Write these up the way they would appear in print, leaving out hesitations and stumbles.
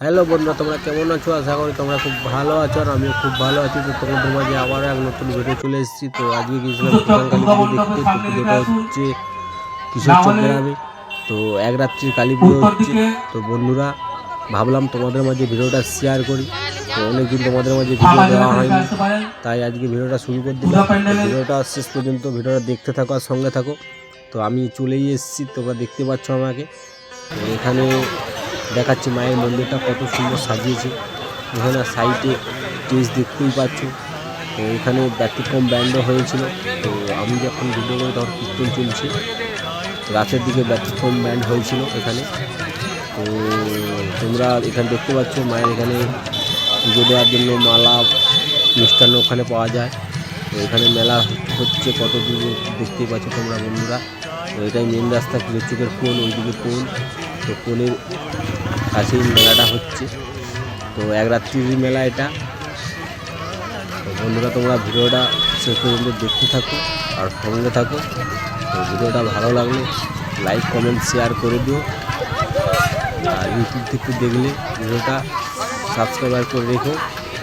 Hello বন্ধুরা, তোমরা কেমন আছো? আশা করি তোমরা খুব ভালো আছো, আর আমিও খুব ভালো আছি। তো তোমাদের মাঝে আবার এক নতুন ভিডিও চলে এসেছি। তো আজকে গিয়েছিলাম কালী পুজো দেখতে। তো পুজোটা হচ্ছে কিশোরচক গ্রামে। তো এক রাত্রির কালী পুজো হচ্ছে। তো বন্ধুরা, ভাবলাম তোমাদের মাঝে ভিডিওটা শেয়ার করি। তো অনেকদিন তোমাদের মাঝে ভিডিও দেওয়া হয়নি, তাই আজকে ভিডিওটা শুরু করে দিলাম। ভিডিওটা শেষ পর্যন্ত ভিডিওটা দেখতে থাকো আর সঙ্গে থাকো। তো আমি চলেই এসেছি, তোমরা দেখতে পাচ্ছ আমাকে। তো এখানে দেখাচ্ছি মায়ের মন্দিরটা কত সুন্দর সাজিয়েছে। এখানে সাইডে স্টেজ দেখতেই পাচ্ছ। তো এখানে ব্যতিক্রম ব্যান্ডও হয়েছিল। তো আমি যখন ভিডিও করি তখন কীর্তন চলছে। রাতের দিকে ব্যতিক্রম ব্যান্ড হয়েছিল এখানে। তো তোমরা এখানে দেখতে পাচ্ছ মায়ের এখানে পুজো দেওয়ার জন্য মালা মিষ্টান্ন ওখানে পাওয়া যায়। তো এখানে মেলা হচ্ছে কত দূর দেখতেই পাচ্ছ তোমরা বন্ধুরা। তো এটাই মেন রাস্তা, কিশোরচকের কোণ, ওইদিকে কোণ। তো কোণের কাছেই মেলাটা হচ্ছে। তো এক রাত্রির মেলা এটা। তো বন্ধুরা, তোমরা ভিডিওটা শেষ পর্যন্ত দেখতে থাকো আর সঙ্গে থাকো। তো ভিডিওটা ভালো লাগলে লাইক কমেন্ট শেয়ার করে দিও। আর ইউটিউব থেকে দেখলে ভিডিওটা সাবস্ক্রাইব করে রেখো।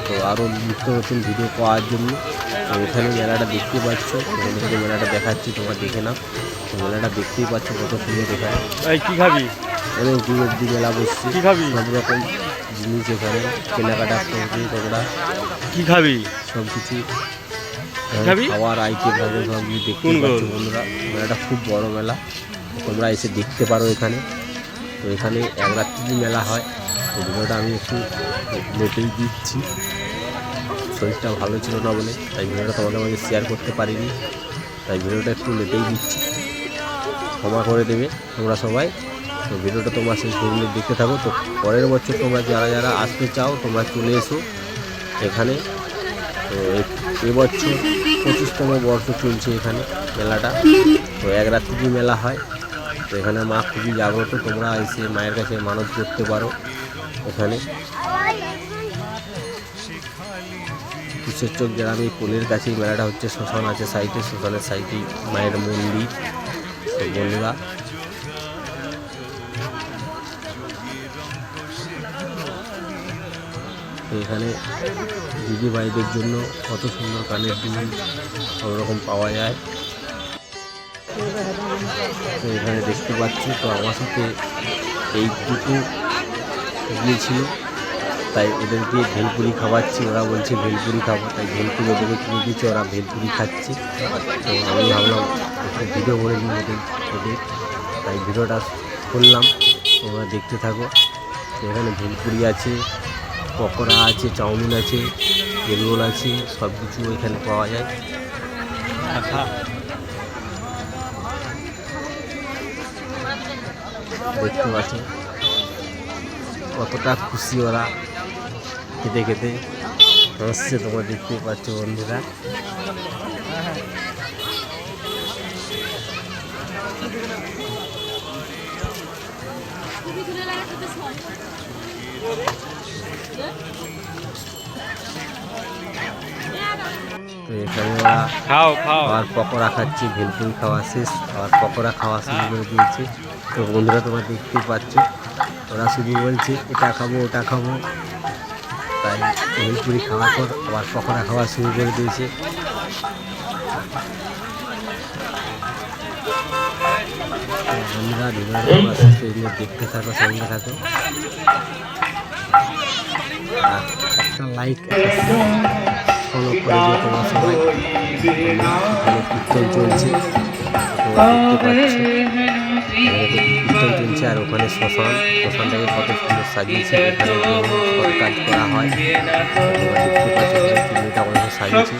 তো আরও নিত্য নতুন ভিডিও পাওয়ার জন্য। তো এখানে মেলাটা দেখতে পাচ্ছ, এখানে থেকে মেলাটা দেখাচ্ছি, তোমরা দেখে নাও। তো মেলাটা দেখতেই পাচ্ছ কত সুন্দর এখানে। কি খাবি? অনেক দূর অব্দি মেলা বসছে, কি খাবি? সব রকম জিনিস এখানে কেনাকাটা করবে তোমরা। কি খাবি? সব কিছু খাবি? খাওয়ার আইটেম হবে, সব কিছু দেখতে পাচ্ছ বন্ধুরা। মেলাটা খুব বড় মেলা, তোমরা এসে দেখতে পারো এখানে। তো এখানে এক রাত্রি মেলা হয়। তো ভিডিওটা আমি একটু লেটেই দিচ্ছি, শরীরটা ভালো ছিল না বলে, তাই ভিডিওটা তোমাদের মাঝে শেয়ার করতে পারিনি। তাই ভিডিওটা একটু লেটেই দিচ্ছি, ক্ষমা করে দেবে তোমরা সবাই। তো ভিডিওটা তোমরা শেষ পর্যন্ত দেখতে থাকো। তো পরের বছর তোমরা যারা যারা আসতে চাও তোমরা চলে এসো এখানে। তো এবছর 25তম বর্ষ চলছে এখানে মেলাটা। তো এক রাত্রি মেলা হয়। তো এখানে মা খুবই জাগ্রত, তোমরা এসে মায়ের কাছে মানত করতে পারো এখানে। কিশোরচক গ্রামে পোলের কাছেই মেলাটা হচ্ছে। শ্মশান আছে সাইডে, শ্মশানের সাইডেই মায়ের মন্দির। তো বন্ধুরা, এখানে দিদি ভাইদের জন্য কত সুন্দর কানের দুল সব রকম পাওয়া যায়। তো এখানে দেখতে পাচ্ছি। তো আমার সাথে এই দুটো গিয়েছিল, তাই ওদেরকে ভেলপুরি খাওয়াচ্ছি। ওরা বলছে ভেলপুরি খাবো, তাই ভেলপুরি ওদেরকে কিনে দিচ্ছে, ওরা ভেলপুরি খাচ্ছে। তো আমি ভাবলাম একটু ভিডিও করে নিই ওদের, তাই ভিডিওটা করলাম। তোমরা দেখতে থাকো। তো এখানে ভেলপুরি আছে, পকোড়া আছে, চাউমিন আছে, এগরোল আছে, সব কিছু এখানে পাওয়া যায়। দেখতে পাচ্ছ কতটা খুশি ওরা, খেতে খেতে হাসছে, তোমরা দেখতে পাচ্ছ বন্ধুরা। তো এখানে ওরা আবার পকোড়া খাচ্ছে, ভেলপুরি খাওয়া শেষ, আবার পকোড়া খাওয়া শুরু করে দিয়েছে। তো বন্ধুরা, তোমরা দেখতেই পাচ্ছ ওরা শুধু বলছে এটা খাবো ওটা খাবো। তাই ভেলপুরি খাওয়ার পর আবার পকোড়া খাওয়া শুরু করে দিয়েছে। বন্ধুরা, ভিডিওটা শেষ পর্যন্ত দেখতে থাকো, সঙ্গে থাকো। আর একটা লাইক ফলো করে দিও তোমরা সবাই। এখানে কীর্তন চলছে, তোমরা দেখতে পাচ্ছ কীর্তন চলছে। আর ওখানে শ্মশানটাকে কত সুন্দর সাজিয়েছে, এখানে সব কাজ করা হয়। তোমরা দেখতে পাচ্ছ কিমিটা কত সাজিয়েছে।